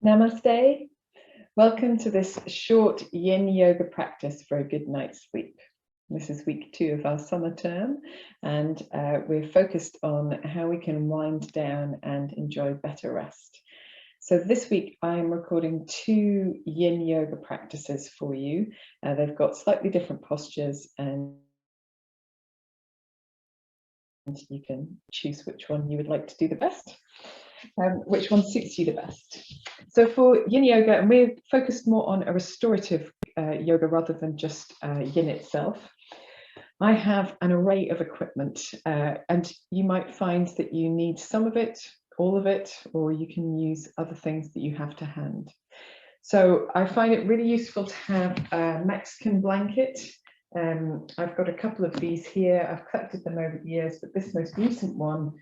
Namaste. Welcome to this short yin yoga practice for a good night's sleep. This is week 2 of our summer term, and we're focused on how we can wind down and enjoy better rest. So this week I'm recording 2 yin yoga practices for you. They've got slightly different postures, and you can choose which one you would like to do the best. Which one suits you the best. So for yin yoga, and we're focused more on a restorative yoga rather than just yin itself. I have an array of equipment, and you might find that you need some of it, all of it, or you can use other things that you have to hand. So I find it really useful to have a Mexican blanket. I've got a couple of these here. I've collected them over the years, but this most recent one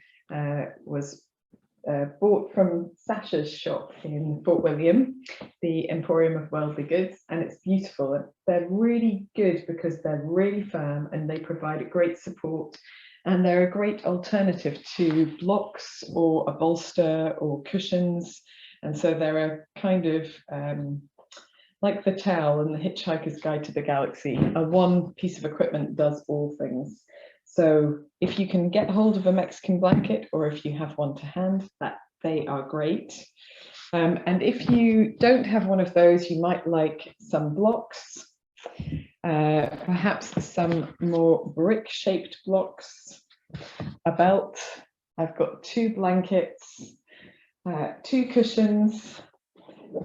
was bought from Sasha's shop in Fort William, the Emporium of Worldly Goods, and it's beautiful. They're really good because they're really firm and they provide a great support, and they're a great alternative to blocks or a bolster or cushions. And so they're a kind of like the towel in The Hitchhiker's Guide to the Galaxy. One piece of equipment does all things. So if you can get hold of a Mexican blanket, or if you have one to hand, that they are great. And if you don't have one of those, you might like some blocks, perhaps some more brick-shaped blocks, a belt. I've got 2 blankets, 2 cushions,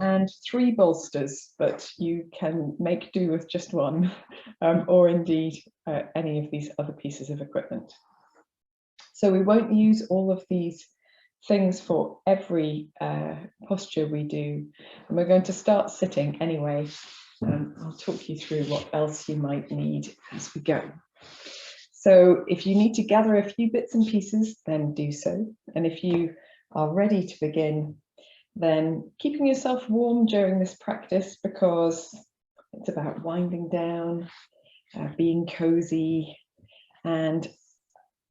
and 3 bolsters, but you can make do with just one, or indeed any of these other pieces of equipment. So we won't use all of these things for every posture we do, and we're going to start sitting anyway. I'll talk you through what else you might need as we go. So if you need to gather a few bits and pieces, then do so. And if you are ready to begin, then keeping yourself warm during this practice, because it's about winding down, being cozy. And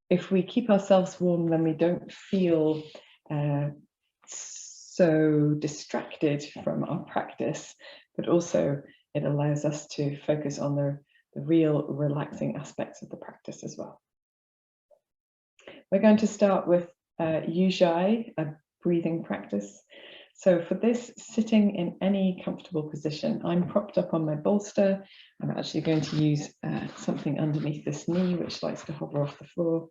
if we keep ourselves warm, then we don't feel so distracted from our practice, but also it allows us to focus on the real relaxing aspects of the practice as well. We're going to start with Ujjayi, a breathing practice. So for this, sitting in any comfortable position, I'm propped up on my bolster. I'm actually going to use something underneath this knee, which likes to hover off the floor.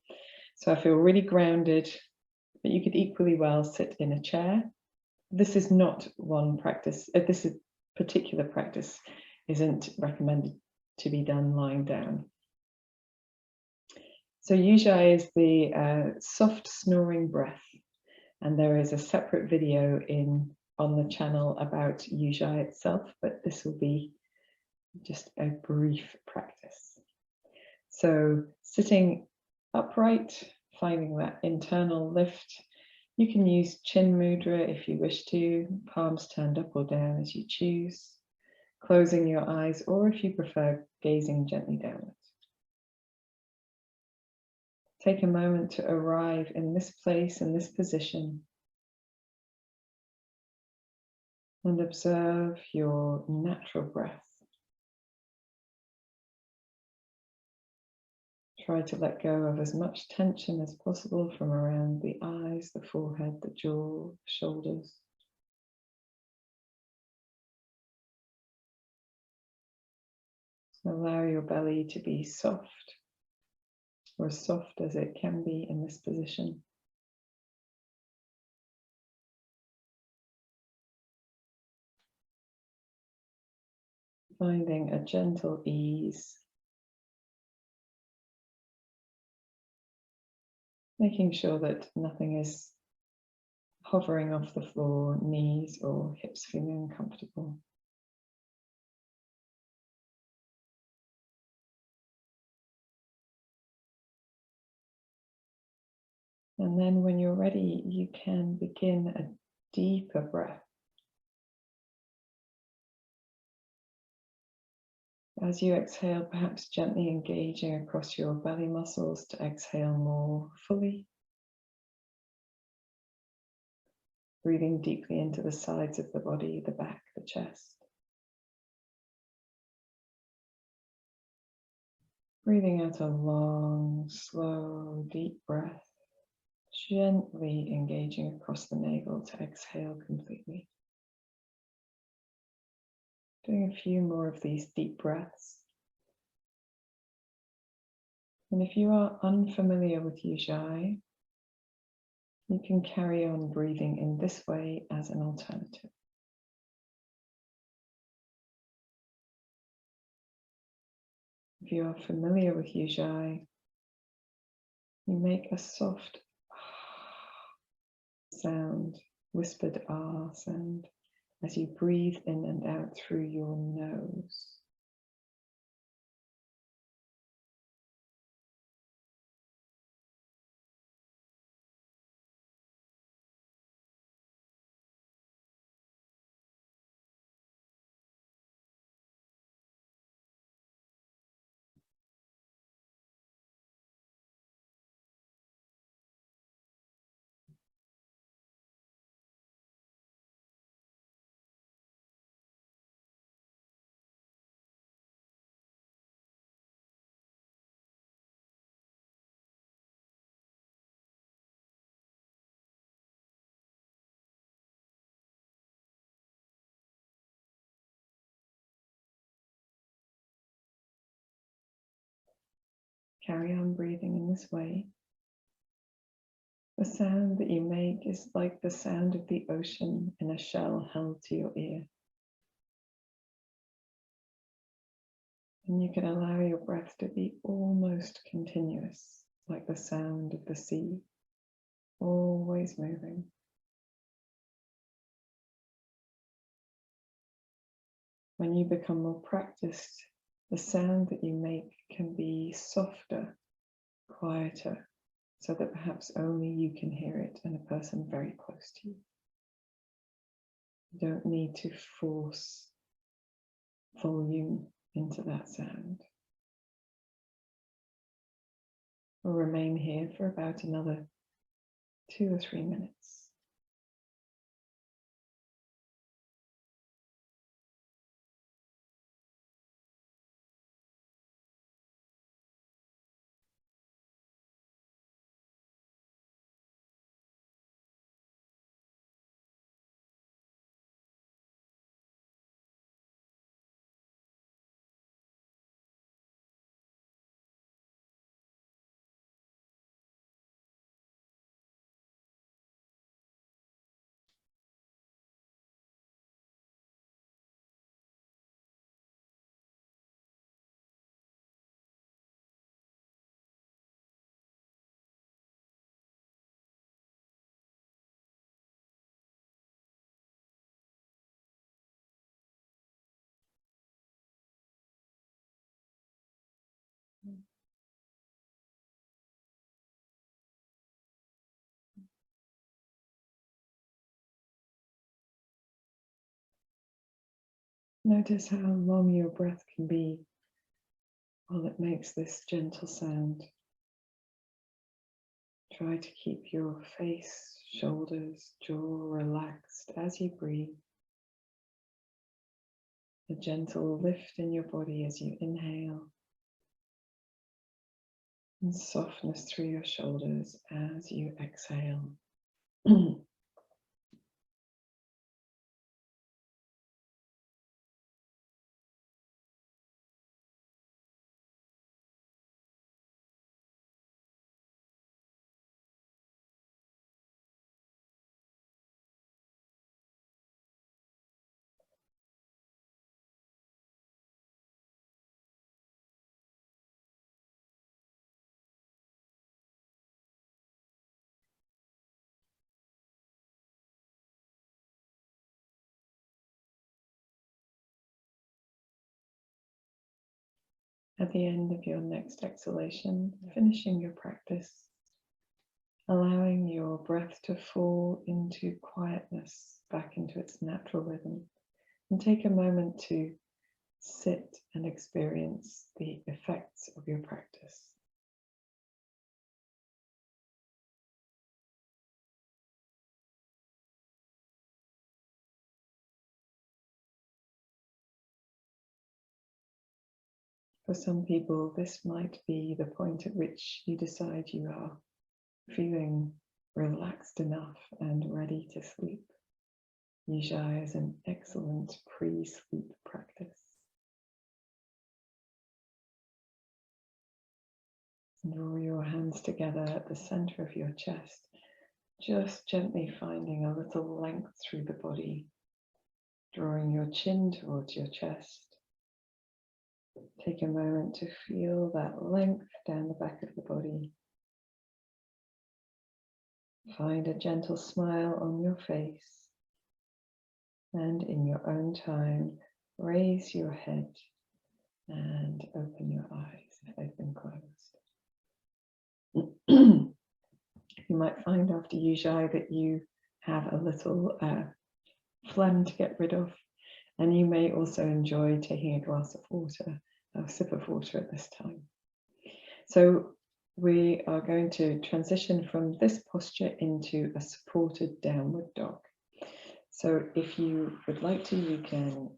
So I feel really grounded, but you could equally well sit in a chair. This is not one practice. This particular practice isn't recommended to be done lying down. So Ujjayi is the soft snoring breath. And there is a separate video on the channel about Ujjayi itself, but this will be just a brief practice. So sitting upright, finding that internal lift. You can use chin mudra if you wish to, palms turned up or down as you choose, closing your eyes, or if you prefer, gazing gently downwards. Take a moment to arrive in this place, in this position, and observe your natural breath. Try to let go of as much tension as possible from around the eyes, the forehead, the jaw, shoulders. So allow your belly to be soft, or as soft as it can be in this position. Finding a gentle ease, making sure that nothing is hovering off the floor, knees or hips feeling uncomfortable. And then when you're ready, you can begin a deeper breath. As you exhale, perhaps gently engaging across your belly muscles to exhale more fully. breathing deeply into the sides of the body, the back, the chest. Breathing out a long, slow, deep breath, gently engaging across the navel to exhale completely. Doing a few more of these deep breaths. And if you are unfamiliar with Ujjayi, you can carry on breathing in this way as an alternative. If you are familiar with Ujjayi, you make a soft sound, whispered ah sound, as you breathe in and out through your nose. Carry on breathing in this way. The sound that you make is like the sound of the ocean in a shell held to your ear. And you can allow your breath to be almost continuous, like the sound of the sea, always moving. When you become more practiced, the sound that you make can be softer, quieter, so that perhaps only you can hear it and a person very close to you. You don't need to force volume into that sound. We'll remain here for about another 2 or 3 minutes. Notice how long your breath can be while it makes this gentle sound. Try to keep your face, shoulders, jaw relaxed as you breathe. A gentle lift in your body as you inhale, and softness through your shoulders as you exhale. At the end of your next exhalation, finishing your practice, allowing your breath to fall into quietness, back into its natural rhythm, and take a moment to sit and experience the effects of your practice. For some people, this might be the point at which you decide you are feeling relaxed enough and ready to sleep. Ujjayi is an excellent pre-sleep practice. Draw your hands together at the center of your chest, just gently finding a little length through the body, drawing your chin towards your chest. Take a moment to feel that length down the back of the body. Find a gentle smile on your face, and in your own time, raise your head and open your eyes if they've been closed. You might find after Ujjayi that you have a little phlegm to get rid of, and you may also enjoy taking a glass of water, a sip of water at this time. So we are going to transition from this posture into a supported downward dog. So if you would like to, you can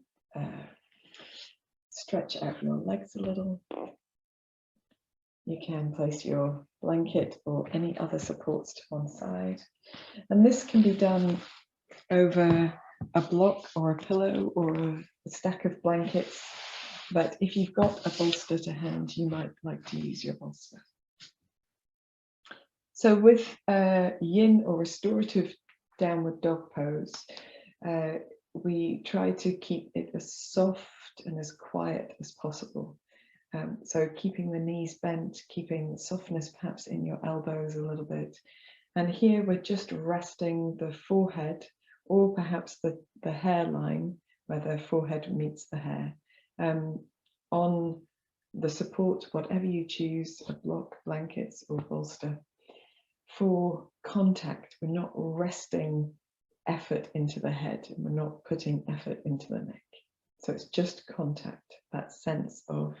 stretch out your legs a little. You can place your blanket or any other supports to one side. And this can be done over a block or a pillow or a stack of blankets. But if you've got a bolster to hand, you might like to use your bolster. So with yin or restorative downward dog pose, we try to keep it as soft and as quiet as possible. So keeping the knees bent, keeping softness perhaps in your elbows a little bit. And here we're just resting the forehead or perhaps the hairline where the forehead meets the hair on the support, whatever you choose, a block, blankets or bolster. For contact, we're not resting effort into the head and we're not putting effort into the neck. So it's just contact, that sense of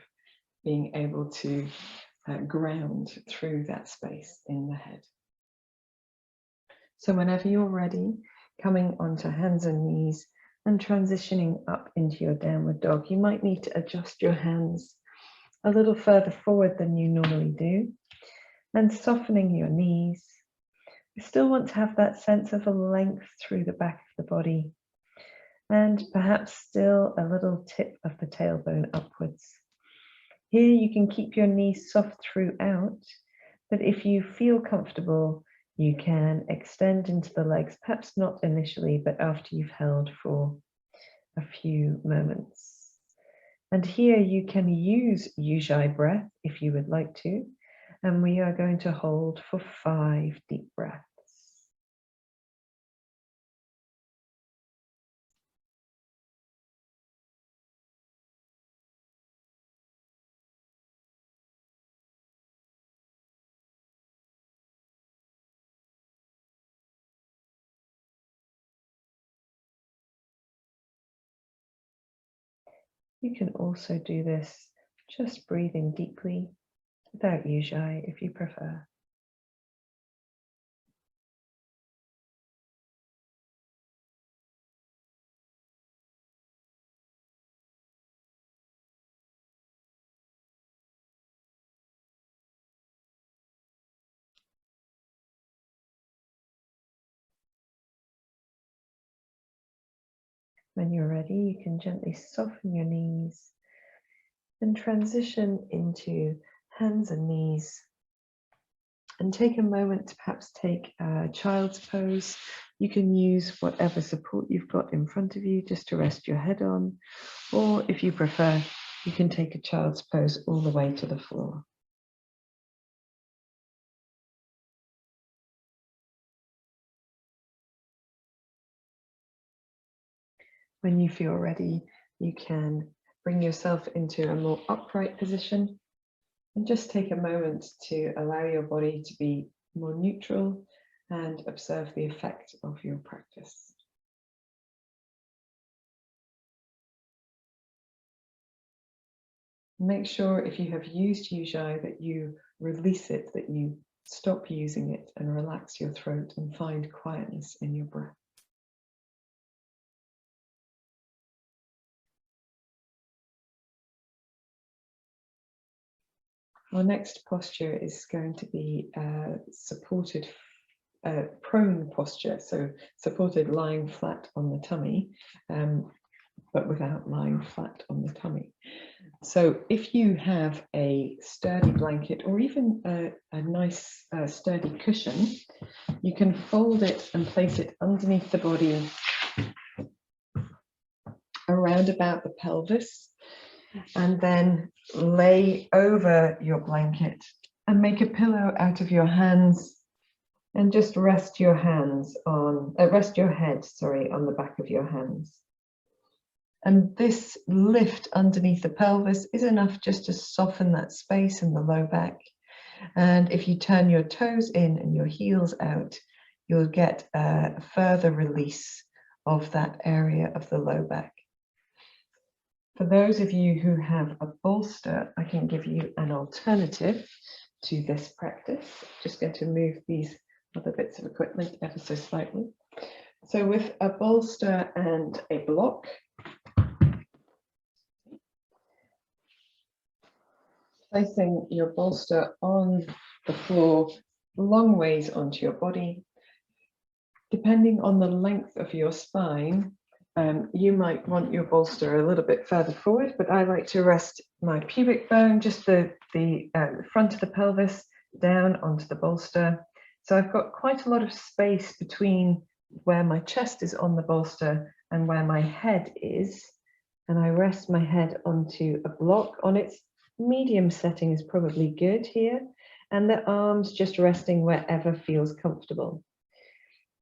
being able to ground through that space in the head. So whenever you're ready, coming onto hands and knees and transitioning up into your downward dog, you might need to adjust your hands a little further forward than you normally do, and softening your knees. You still want to have that sense of a length through the back of the body, and perhaps still a little tip of the tailbone upwards. Here you can keep your knees soft throughout, but if you feel comfortable, you can extend into the legs, perhaps not initially, but after you've held for a few moments. And here you can use Ujjayi breath if you would like to, and we are going to hold for 5 deep breaths. You can also do this just breathing deeply without Ujjayi if you prefer. When you're ready, you can gently soften your knees and transition into hands and knees. And take a moment to perhaps take a child's pose. You can use whatever support you've got in front of you just to rest your head on. Or if you prefer, you can take a child's pose all the way to the floor. When you feel ready, you can bring yourself into a more upright position and just take a moment to allow your body to be more neutral and observe the effect of your practice. Make sure if you have used Ujjayi that you release it, that you stop using it and relax your throat and find quietness in your breath. Our next posture is going to be supported prone posture, so supported lying flat on the tummy, but without lying flat on the tummy. So if you have a sturdy blanket or even a nice sturdy cushion, you can fold it and place it underneath the body around about the pelvis, and then lay over your blanket and make a pillow out of your hands, and just rest your hands on, rest your head, sorry, on the back of your hands. And this lift underneath the pelvis is enough just to soften that space in the low back. And if you turn your toes in and your heels out, you'll get a further release of that area of the low back. For those of you who have a bolster, I can give you an alternative to this practice. Just going to move these other bits of equipment ever so slightly. So with a bolster and a block, placing your bolster on the floor, long ways onto your body. Depending on the length of your spine, you might want your bolster a little bit further forward, but I like to rest my pubic bone, just the front of the pelvis, down onto the bolster. So I've got quite a lot of space between where my chest is on the bolster and where my head is. And I rest my head onto a block. On its medium setting is probably good here. And the arms just resting wherever feels comfortable.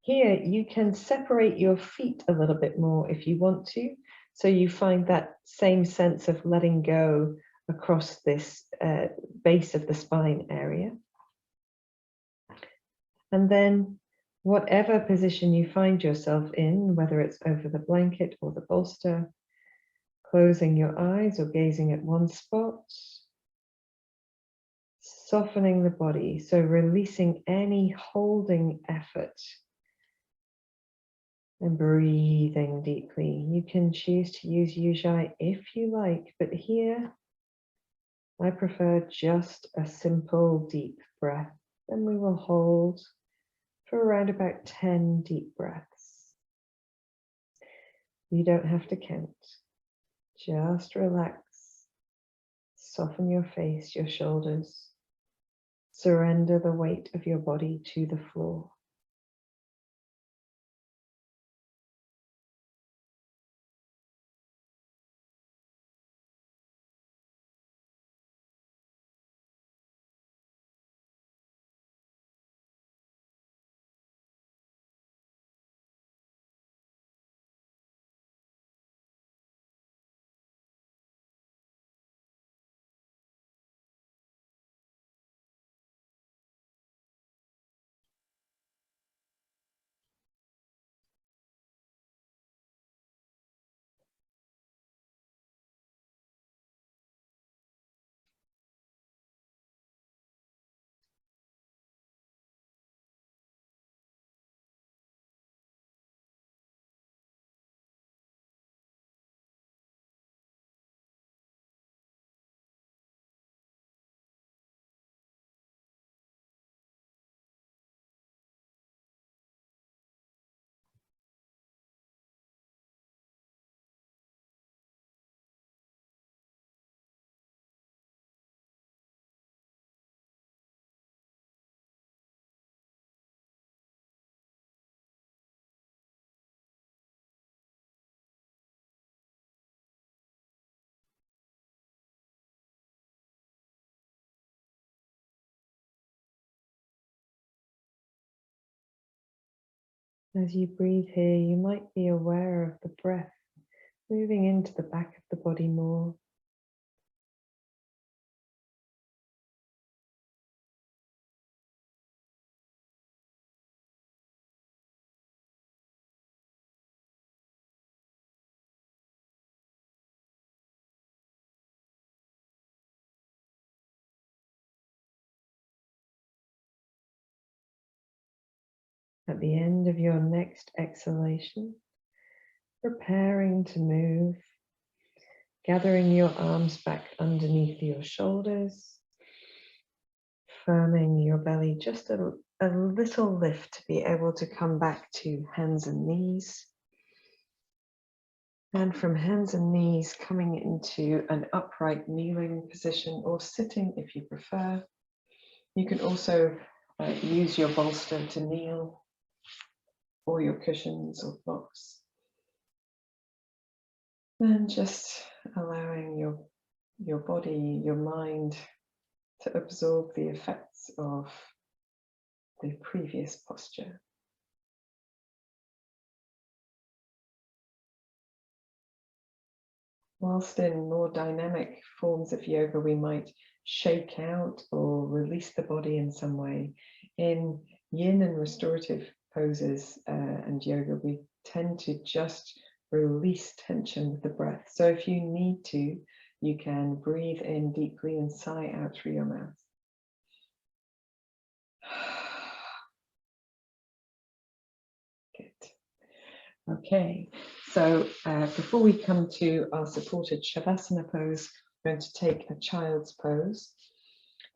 Here, you can separate your feet a little bit more if you want to. So you find that same sense of letting go across this base of the spine area. And then whatever position you find yourself in, whether it's over the blanket or the bolster, closing your eyes or gazing at one spot, softening the body, so releasing any holding effort. And breathing deeply. You can choose to use Ujjayi if you like, but here I prefer just a simple deep breath. Then we will hold for around about 10 deep breaths. You don't have to count. Just relax. Soften your face, your shoulders. Surrender the weight of your body to the floor. As you breathe here, you might be aware of the breath moving into the back of the body more. At the end of your next exhalation, preparing to move, gathering your arms back underneath your shoulders, Firming your belly, just a little lift to be able to come back to hands and knees. And from hands and knees, coming into an upright kneeling position or sitting if you prefer. You can also use your bolster to kneel, or your cushions or blocks. And just allowing your body, your mind to absorb the effects of the previous posture. Whilst in more dynamic forms of yoga, we might shake out or release the body in some way. In yin and restorative poses and yoga, we tend to just release tension with the breath. So if you need to, you can breathe in deeply and sigh out through your mouth. Good. Okay, so before we come to our supported Shavasana pose, we're going to take a child's pose.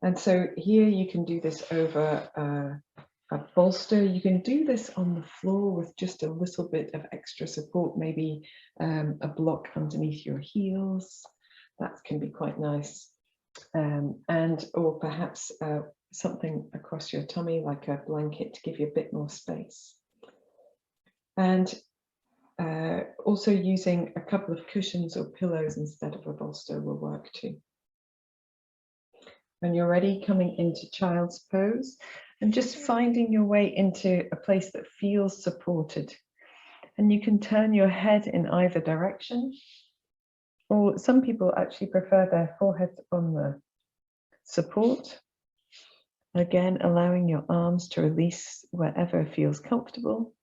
And so here you can do this over a bolster. You can do this on the floor with just a little bit of extra support, maybe a block underneath your heels. That can be quite nice. Or perhaps something across your tummy, like a blanket, to give you a bit more space. And also using a couple of cushions or pillows instead of a bolster will work too. When you're ready, coming into child's pose and just finding your way into a place that feels supported. And you can turn your head in either direction, or some people actually prefer their forehead on the support. Again, allowing your arms to release wherever feels comfortable.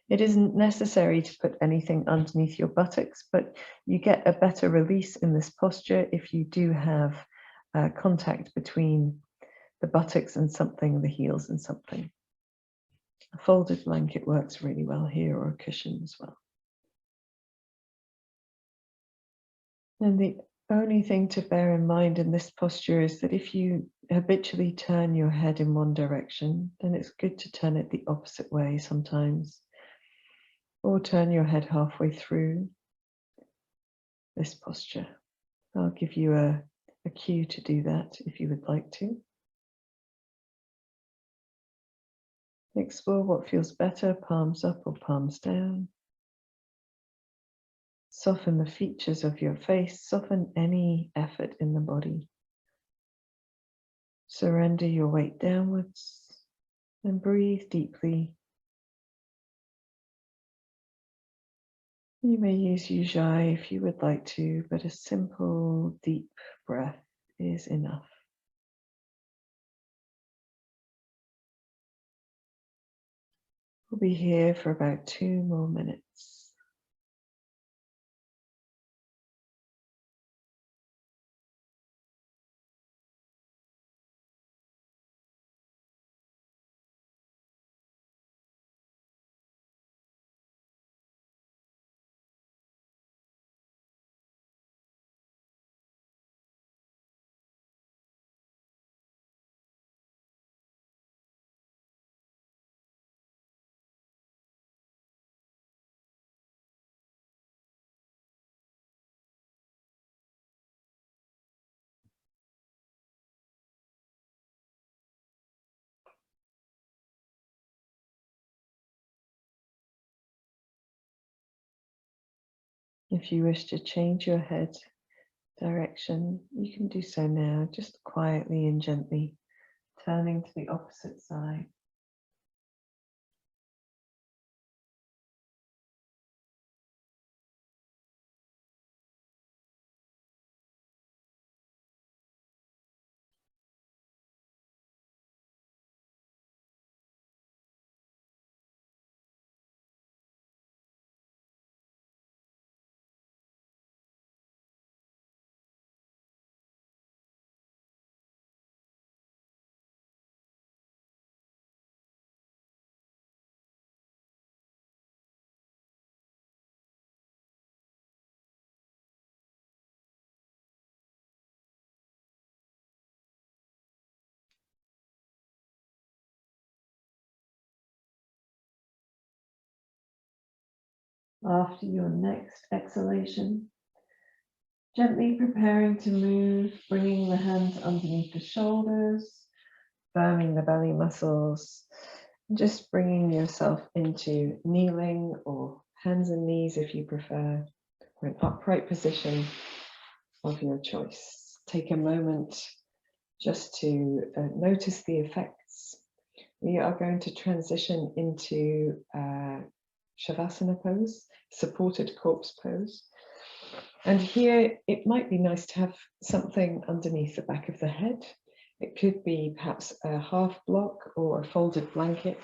It isn't necessary to put anything underneath your buttocks, but you get a better release in this posture if you do have contact between the buttocks and something, the heels and something. A folded blanket works really well here, or a cushion as well. And the only thing to bear in mind in this posture is that if you habitually turn your head in one direction, then it's good to turn it the opposite way sometimes. Or turn your head halfway through this posture. I'll give you a cue to do that if you would like to. Explore what feels better, palms up or palms down. Soften the features of your face, soften any effort in the body. Surrender your weight downwards and breathe deeply. You may use Ujjayi if you would like to, but a simple, deep breath is enough. We'll be here for about 2 more minutes. If you wish to change your head direction, you can do so now, just quietly and gently, turning to the opposite side. After your next exhalation, gently preparing to move, bringing the hands underneath the shoulders, firming the belly muscles, just bringing yourself into kneeling or hands and knees if you prefer, or an upright position of your choice. Take a moment just to notice the effects. We are going to transition into Shavasana pose, supported corpse pose. And here it might be nice to have something underneath the back of the head. It could be perhaps a half block or a folded blanket,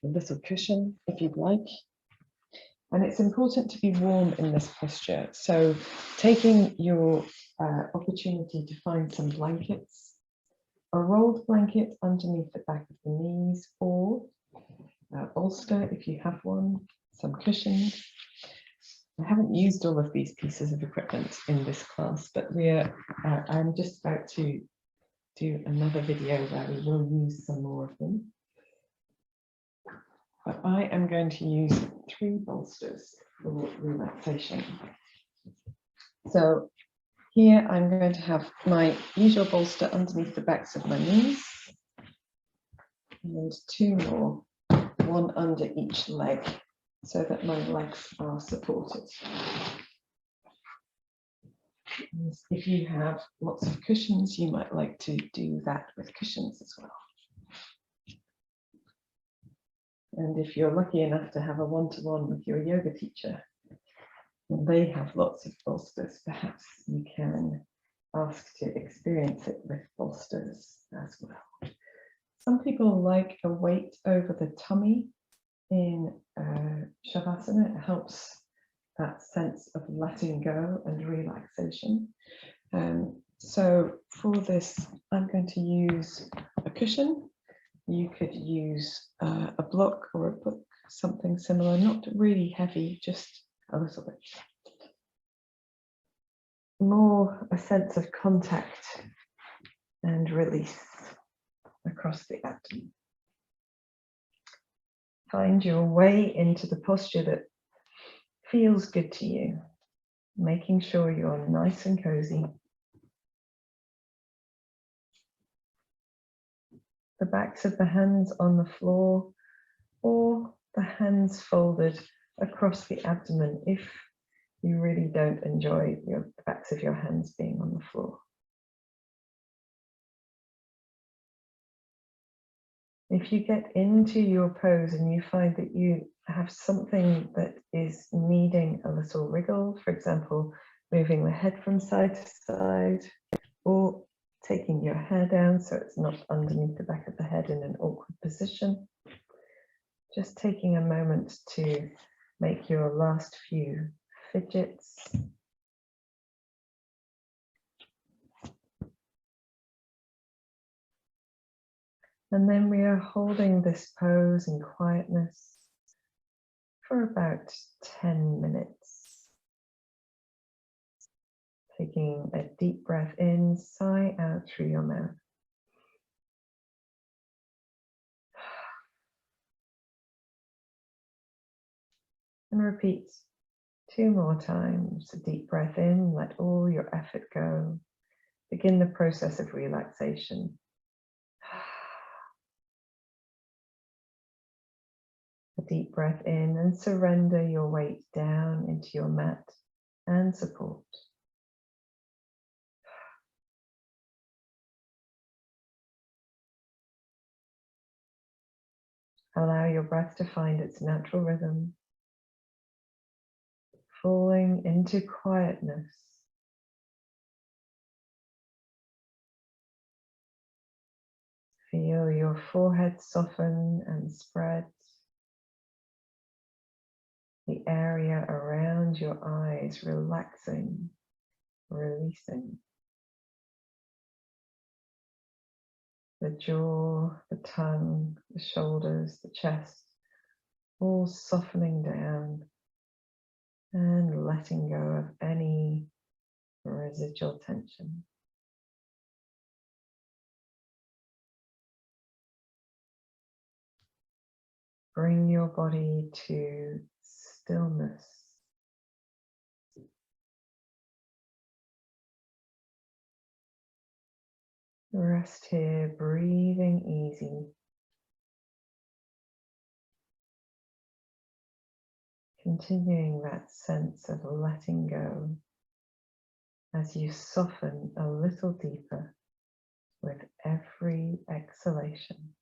a little cushion if you'd like. And it's important to be warm in this posture. So taking your opportunity to find some blankets, a rolled blanket underneath the back of the knees, or a bolster if you have one, some cushions. I haven't used all of these pieces of equipment in this class, but I'm just about to do another video where we will use some more of them. But I am going to use 3 bolsters for relaxation. So here I'm going to have my usual bolster underneath the backs of my knees, and 2 more, one under each leg, so that my legs are supported. And if you have lots of cushions, you might like to do that with cushions as well. And if you're lucky enough to have a one-to-one with your yoga teacher, and they have lots of bolsters, perhaps you can ask to experience it with bolsters as well. Some people like a weight over the tummy in Shavasana. It helps that sense of letting go and relaxation. So for this, I'm going to use a cushion. You could use a block or a book, something similar, not really heavy, just a little bit. More a sense of contact and release across the abdomen. Find your way into the posture that feels good to you, making sure you're nice and cozy. The backs of the hands on the floor, or the hands folded across the abdomen if you really don't enjoy the backs of your hands being on the floor. If you get into your pose and you find that you have something that is needing a little wriggle, for example, moving the head from side to side, or taking your hair down so it's not underneath the back of the head in an awkward position, just taking a moment to make your last few fidgets. And then we are holding this pose in quietness for about 10 minutes. Taking a deep breath in, sigh out through your mouth. And repeat 2 more times. A deep breath in, let all your effort go. Begin the process of relaxation. A deep breath in and surrender your weight down into your mat and support. Allow your breath to find its natural rhythm, falling into quietness. Feel your forehead soften and spread. The area around your eyes relaxing, releasing. The jaw, the tongue, the shoulders, the chest, all softening down and letting go of any residual tension. Bring your body to stillness. Rest here, breathing easy. Continuing that sense of letting go as you soften a little deeper with every exhalation.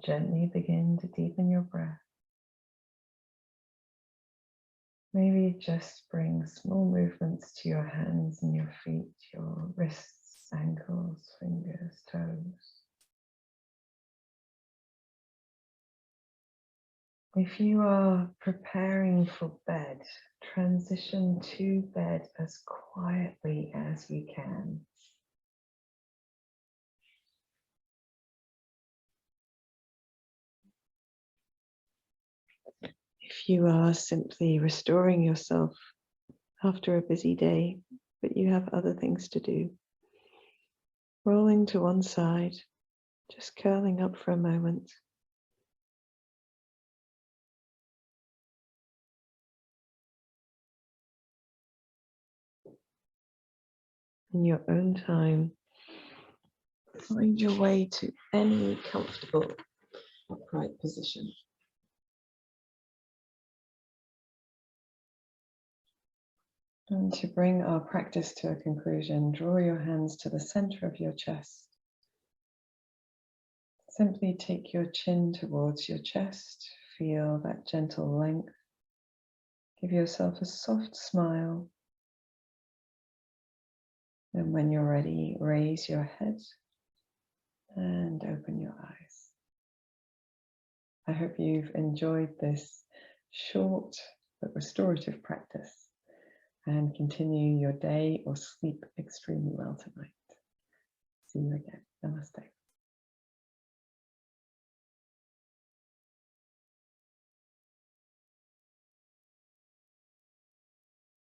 Gently begin to deepen your breath. Maybe just bring small movements to your hands and your feet, your wrists, ankles, fingers, toes. If you are preparing for bed, transition to bed as quietly as you can. If you are simply restoring yourself after a busy day, but you have other things to do, rolling to one side, just curling up for a moment. In your own time, find your way to any comfortable upright position. And to bring our practice to a conclusion, draw your hands to the center of your chest. Simply take your chin towards your chest, feel that gentle length. Give yourself a soft smile. And when you're ready, raise your head and open your eyes. I hope you've enjoyed this short but restorative practice and continue your day or sleep extremely well tonight. See you again. Namaste.